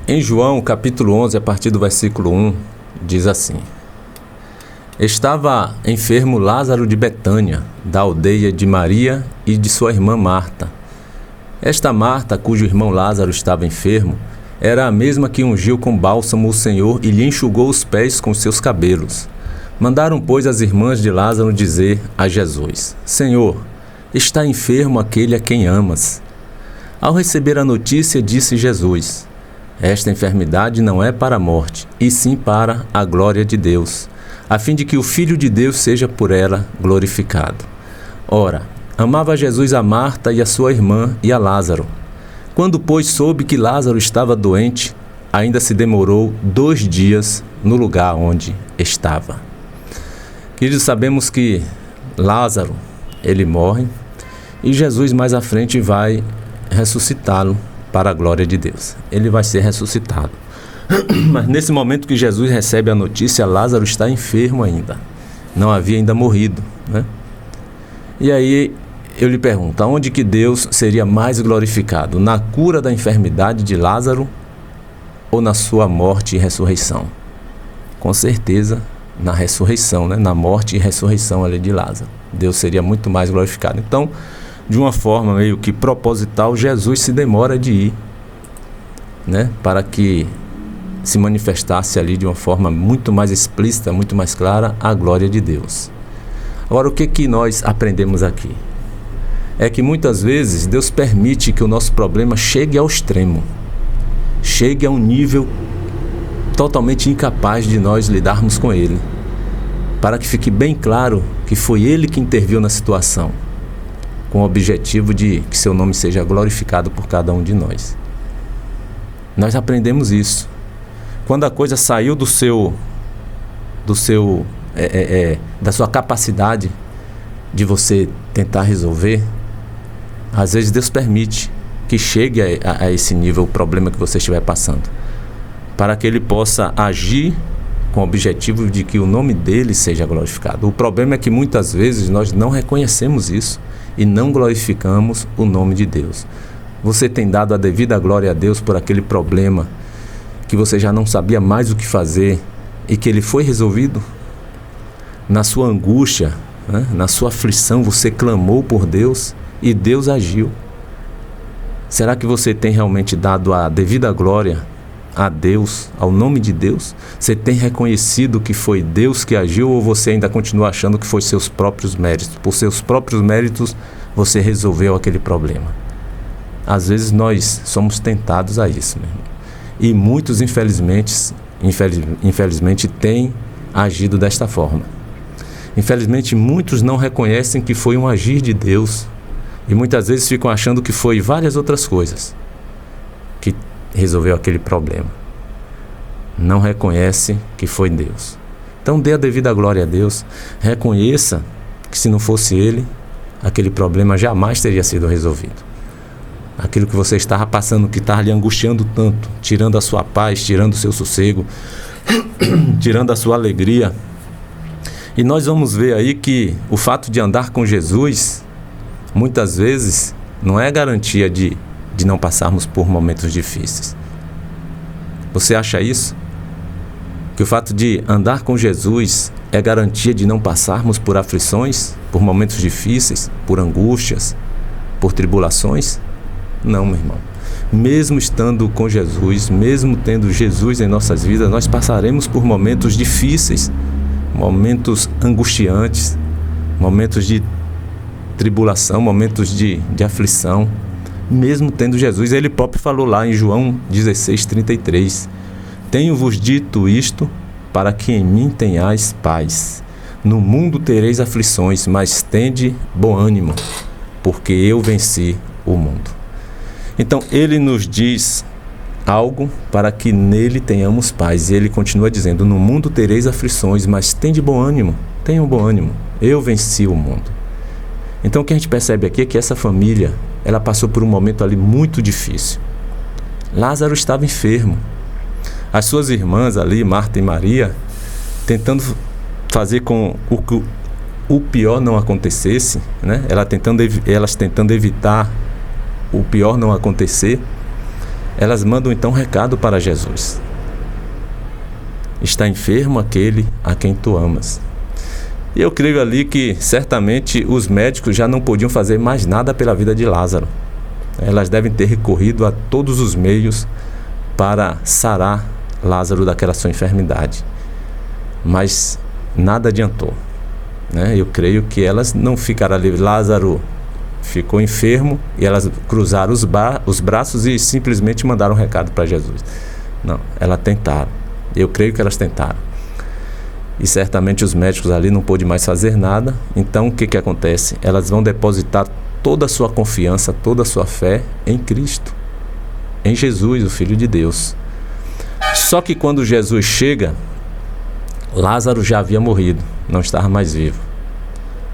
Em João, capítulo 11, a partir do versículo 1, diz assim: Estava enfermo Lázaro de Betânia, da aldeia de Maria e de sua irmã Marta. Esta Marta, cujo irmão Lázaro estava enfermo, era a mesma que ungiu com bálsamo o Senhor e lhe enxugou os pés com seus cabelos. Mandaram, pois, as irmãs de Lázaro dizer a Jesus: Senhor, está enfermo aquele a quem amas. Ao receber a notícia, disse Jesus: Esta enfermidade não é para a morte, e sim para a glória de Deus, a fim de que o Filho de Deus seja por ela glorificado. Ora, amava Jesus a Marta e a sua irmã e a Lázaro. Quando, pois, soube que Lázaro estava doente, ainda se demorou 2 dias no lugar onde estava. Queridos, sabemos que Lázaro, ele morre, e Jesus mais à frente vai ressuscitá-lo para a glória de Deus. Ele vai ser ressuscitado. Mas nesse momento que Jesus recebe a notícia, Lázaro está enfermo ainda. Não havia ainda morrido, né? E aí eu lhe pergunto, aonde que Deus seria mais glorificado? Na cura da enfermidade de Lázaro ou na sua morte e ressurreição? Com certeza na ressurreição, né? Na morte e ressurreição ali de Lázaro. Deus seria muito mais glorificado. Então, de uma forma meio que proposital, Jesus se demora de ir, né? Para que se manifestasse ali de uma forma muito mais explícita, muito mais clara, a glória de Deus. Agora, o que nós aprendemos aqui? É que muitas vezes Deus permite que o nosso problema chegue ao extremo, chegue a um nível totalmente incapaz de nós lidarmos com ele, para que fique bem claro que foi Ele que interviu na situação, com o objetivo de que seu nome seja glorificado por cada um de nós. Nós aprendemos isso. Quando a coisa saiu da sua capacidade de você tentar resolver, às vezes Deus permite que chegue a esse nível o problema que você estiver passando, para que Ele possa agir com o objetivo de que o nome dele seja glorificado. O problema é que muitas vezes nós não reconhecemos isso e não glorificamos o nome de Deus. Você tem dado a devida glória a Deus por aquele problema que você já não sabia mais o que fazer e que ele foi resolvido? Na sua angústia, né? Na sua aflição, você clamou por Deus e Deus agiu. Será que você tem realmente dado a devida glória a Deus, ao nome de Deus? Você tem reconhecido que foi Deus que agiu, ou você ainda continua achando que foi seus próprios méritos? Por seus próprios méritos você resolveu aquele problema. Às vezes nós somos tentados a isso, meu irmão. E muitos infelizmente têm agido desta forma. Infelizmente muitos não reconhecem que foi um agir de Deus, e muitas vezes ficam achando que foi várias outras coisas que resolveu aquele problema. Não reconhece que foi Deus. Então dê a devida glória a Deus. Reconheça que se não fosse Ele, aquele problema jamais teria sido resolvido. Aquilo que você estava passando, que estava lhe angustiando tanto, tirando a sua paz, tirando o seu sossego, tirando a sua alegria. E nós vamos ver aí que o fato de andar com Jesus, muitas vezes, não é garantia de não passarmos por momentos difíceis. Você acha isso? Que o fato de andar com Jesus é garantia de não passarmos por aflições, por momentos difíceis, por angústias, por tribulações? Não, meu irmão. Mesmo estando com Jesus, mesmo tendo Jesus em nossas vidas, nós passaremos por momentos difíceis, momentos angustiantes, momentos de tribulação, momentos de aflição. Mesmo tendo Jesus, Ele próprio falou lá em João 16:33, Tenho-vos dito isto para que em mim tenhais paz. No mundo tereis aflições, mas tende bom ânimo, porque eu venci o mundo. Então Ele nos diz algo para que nele tenhamos paz. E Ele continua dizendo, no mundo tereis aflições, mas tende bom ânimo, tenham bom ânimo, eu venci o mundo. Então o que a gente percebe aqui é que essa família, ela passou por um momento ali muito difícil. Lázaro estava enfermo. As suas irmãs ali, Marta e Maria, tentando fazer com que o pior não acontecesse, né? Elas tentando evitar o pior não acontecer, elas mandam então um recado para Jesus: está enfermo aquele a quem tu amas. E eu creio ali que certamente os médicos já não podiam fazer mais nada pela vida de Lázaro. Elas devem ter recorrido a todos os meios para sarar Lázaro daquela sua enfermidade, mas nada adiantou, né? Eu creio que elas não ficaram ali. Lázaro ficou enfermo e elas cruzaram os braços e simplesmente mandaram um recado para Jesus. Não, elas tentaram. Eu creio que elas tentaram. E certamente os médicos ali não pôde mais fazer nada. Então o que acontece? Elas vão depositar toda a sua confiança, toda a sua fé em Cristo, em Jesus, o Filho de Deus. Só que quando Jesus chega, Lázaro já havia morrido, não estava mais vivo,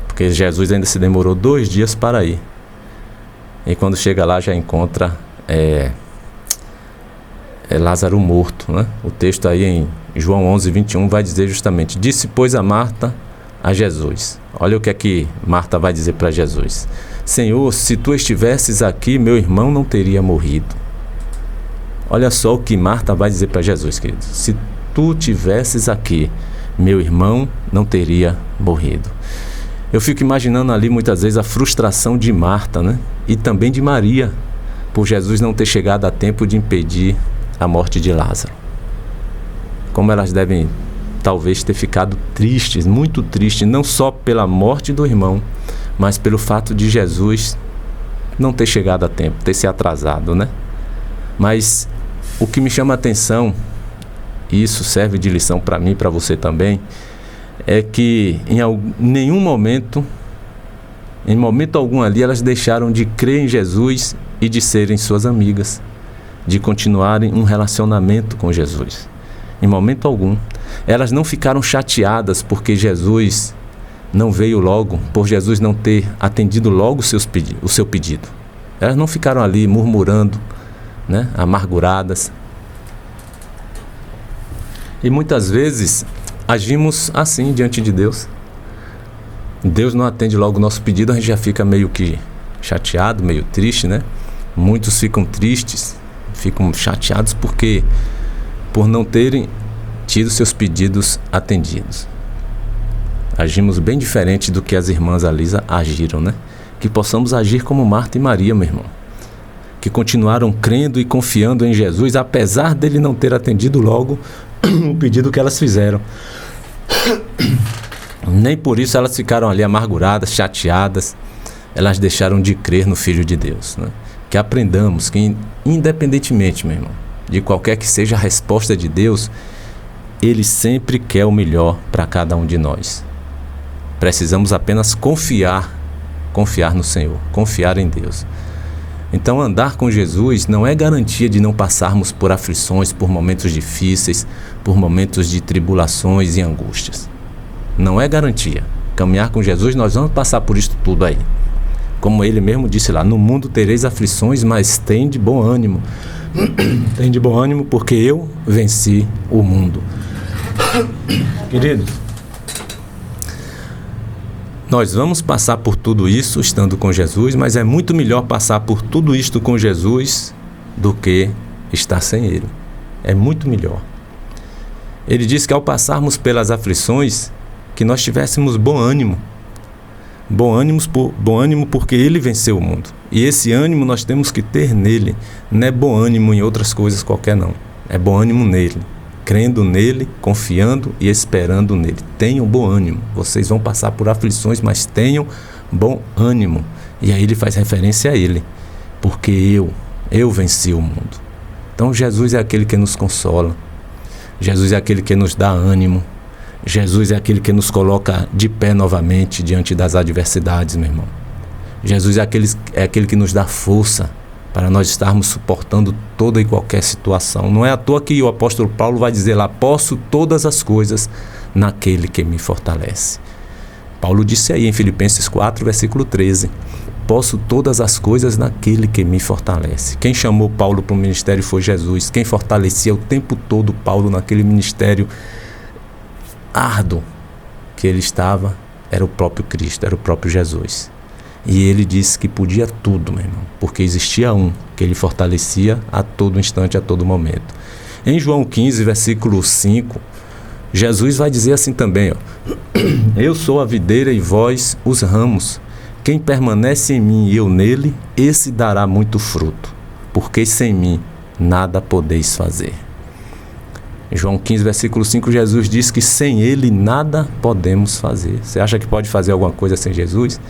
porque Jesus ainda se demorou 2 dias para ir. E quando chega lá já encontra Lázaro morto, né? O texto aí em João 11:21 vai dizer justamente: disse, pois, a Marta a Jesus. Olha o que é que Marta vai dizer para Jesus: Senhor, se tu estivesses aqui, meu irmão não teria morrido. Olha só o que Marta vai dizer para Jesus, queridos: se tu tivesses aqui, meu irmão não teria morrido. Eu fico imaginando ali muitas vezes a frustração de Marta, né? E também de Maria, por Jesus não ter chegado a tempo de impedir a morte de Lázaro. Como elas devem talvez ter ficado tristes, muito tristes, não só pela morte do irmão, mas pelo fato de Jesus não ter chegado a tempo, ter se atrasado, né? Mas o que me chama a atenção, e isso serve de lição para mim e para você também, é que em momento algum ali, elas deixaram de crer em Jesus e de serem suas amigas, de continuarem um relacionamento com Jesus. Em momento algum. Elas não ficaram chateadas porque Jesus não veio logo, por Jesus não ter atendido logo o seu pedido. Elas não ficaram ali murmurando, né, amarguradas. E muitas vezes agimos assim diante de Deus. Deus não atende logo o nosso pedido, a gente já fica meio que chateado, meio triste, né? Muitos ficam tristes, ficam chateados por não terem tido seus pedidos atendidos. Agimos bem diferente do que as irmãs Alisa agiram, né? Que possamos agir como Marta e Maria, meu irmão, que continuaram crendo e confiando em Jesus, apesar dele não ter atendido logo o pedido que elas fizeram. Nem por isso elas ficaram ali amarguradas, chateadas. Elas deixaram de crer no Filho de Deus, né? Que aprendamos que, independentemente, meu irmão, de qualquer que seja a resposta de Deus, Ele sempre quer o melhor para cada um de nós. Precisamos apenas confiar no Senhor, confiar em Deus. Então, andar com Jesus não é garantia de não passarmos por aflições, por momentos difíceis, por momentos de tribulações e angústias. Não é garantia. Caminhar com Jesus, nós vamos passar por isso tudo aí. Como Ele mesmo disse lá: no mundo tereis aflições, mas tem de bom ânimo. Tem de bom ânimo porque eu venci o mundo. Queridos, nós vamos passar por tudo isso estando com Jesus, mas é muito melhor passar por tudo isto com Jesus do que estar sem Ele. É muito melhor. Ele diz que ao passarmos pelas aflições, que nós tivéssemos bom ânimo. Bom ânimo porque Ele venceu o mundo. E esse ânimo nós temos que ter nele. Não é bom ânimo em outras coisas qualquer, não. É bom ânimo nele. Crendo nele, confiando e esperando nele. Tenham bom ânimo. Vocês vão passar por aflições, mas tenham bom ânimo. E aí ele faz referência a ele. Porque eu venci o mundo. Então Jesus é aquele que nos consola. Jesus é aquele que nos dá ânimo. Jesus é aquele que nos coloca de pé novamente diante das adversidades, meu irmão. Jesus é aquele que nos dá força para nós estarmos suportando toda e qualquer situação. Não é à toa que o apóstolo Paulo vai dizer lá: posso todas as coisas naquele que me fortalece. Paulo disse aí em Filipenses 4, versículo 13: posso todas as coisas naquele que me fortalece. Quem chamou Paulo para o ministério foi Jesus. Quem fortalecia o tempo todo Paulo naquele ministério árduo que ele estava era o próprio Cristo, era o próprio Jesus. E ele disse que podia tudo, meu irmão, porque existia um que ele fortalecia a todo instante, a todo momento. Em João 15, versículo 5, Jesus vai dizer assim também, ó, eu sou a videira e vós os ramos. Quem permanece em mim e eu nele, esse dará muito fruto, porque sem mim nada podeis fazer. Em João 15, versículo 5, Jesus diz que sem ele nada podemos fazer. Você acha que pode fazer alguma coisa sem Jesus?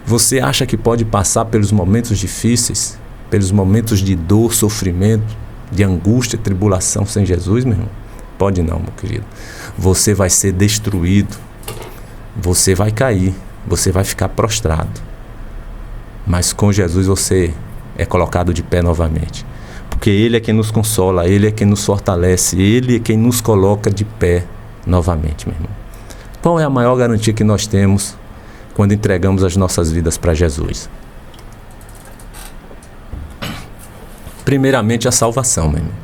Você acha que pode passar pelos momentos difíceis, pelos momentos de dor, sofrimento, de angústia, tribulação sem Jesus, meu irmão? Pode não, meu querido. Você vai ser destruído, você vai cair, você vai ficar prostrado. Mas com Jesus você é colocado de pé novamente. Porque Ele é quem nos consola, Ele é quem nos fortalece, Ele é quem nos coloca de pé novamente, meu irmão. Qual é a maior garantia que nós temos quando entregamos as nossas vidas para Jesus? Primeiramente, a salvação, meu irmão.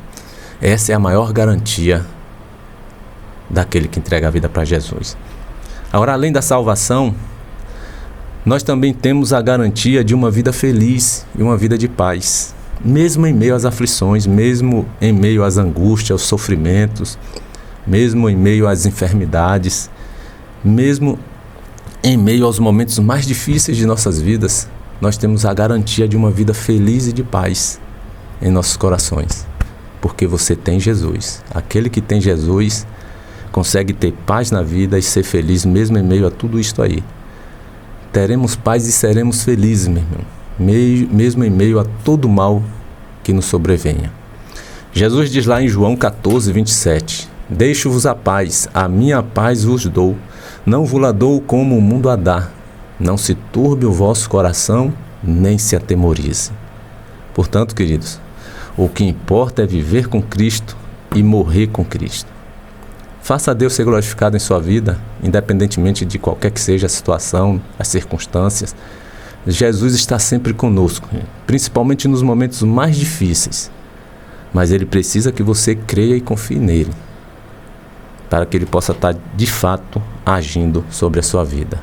Essa é a maior garantia daquele que entrega a vida para Jesus. Agora, além da salvação, nós também temos a garantia de uma vida feliz e uma vida de paz. Mesmo em meio às aflições, mesmo em meio às angústias, aos sofrimentos, mesmo em meio às enfermidades, mesmo em meio aos momentos mais difíceis de nossas vidas, nós temos a garantia de uma vida feliz e de paz em nossos corações. Porque você tem Jesus. Aquele que tem Jesus consegue ter paz na vida e ser feliz mesmo em meio a tudo isto aí. Teremos paz e seremos felizes, meu irmão, mesmo em meio a todo mal que nos sobrevenha. Jesus diz lá em João 14, 27, deixo-vos a paz, a minha paz vos dou, não vos la dou como o mundo a dá, não se turbe o vosso coração, nem se atemorize. Portanto, queridos, o que importa é viver com Cristo e morrer com Cristo. Faça Deus ser glorificado em sua vida, independentemente de qualquer que seja a situação, as circunstâncias. Jesus está sempre conosco, principalmente nos momentos mais difíceis. Mas Ele precisa que você creia e confie nele, para que Ele possa estar de fato agindo sobre a sua vida.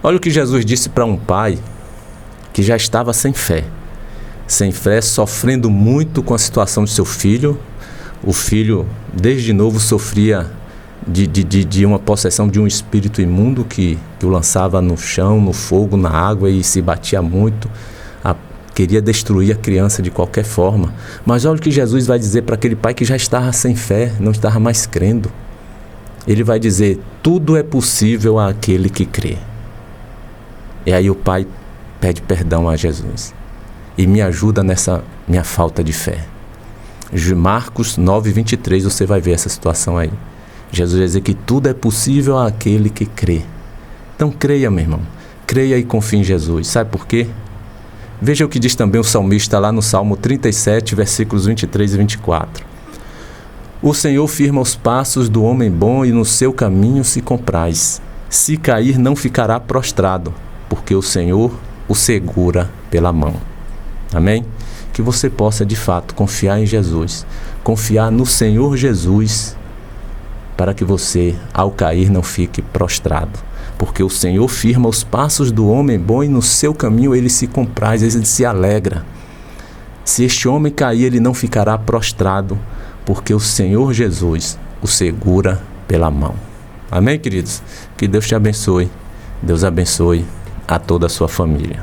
Olha o que Jesus disse para um pai que já estava sem fé, sofrendo muito com a situação de seu filho. O filho, desde novo, sofria de uma possessão de um espírito imundo que o lançava no chão, no fogo, na água e se batia muito. Queria destruir a criança de qualquer forma. Mas olha o que Jesus vai dizer para aquele pai que já estava sem fé, não estava mais crendo. Ele vai dizer, tudo é possível àquele que crê. E aí o pai pede perdão a Jesus. E me ajuda nessa minha falta de fé. Marcos 9, 23, você vai ver essa situação aí. Jesus vai dizer que tudo é possível àquele que crê. Então creia, meu irmão. Creia e confie em Jesus. Sabe por quê? Veja o que diz também o salmista lá no Salmo 37, versículos 23 e 24. O Senhor firma os passos do homem bom e no seu caminho se compraz. Se cair, não ficará prostrado, porque o Senhor o segura pela mão. Amém? Que você possa de fato confiar em Jesus, confiar no Senhor Jesus, para que você, ao cair, não fique prostrado. Porque o Senhor firma os passos do homem bom e no seu caminho ele se compraz, ele se alegra. Se este homem cair, ele não ficará prostrado, porque o Senhor Jesus o segura pela mão. Amém, queridos? Que Deus te abençoe. Deus abençoe a toda a sua família.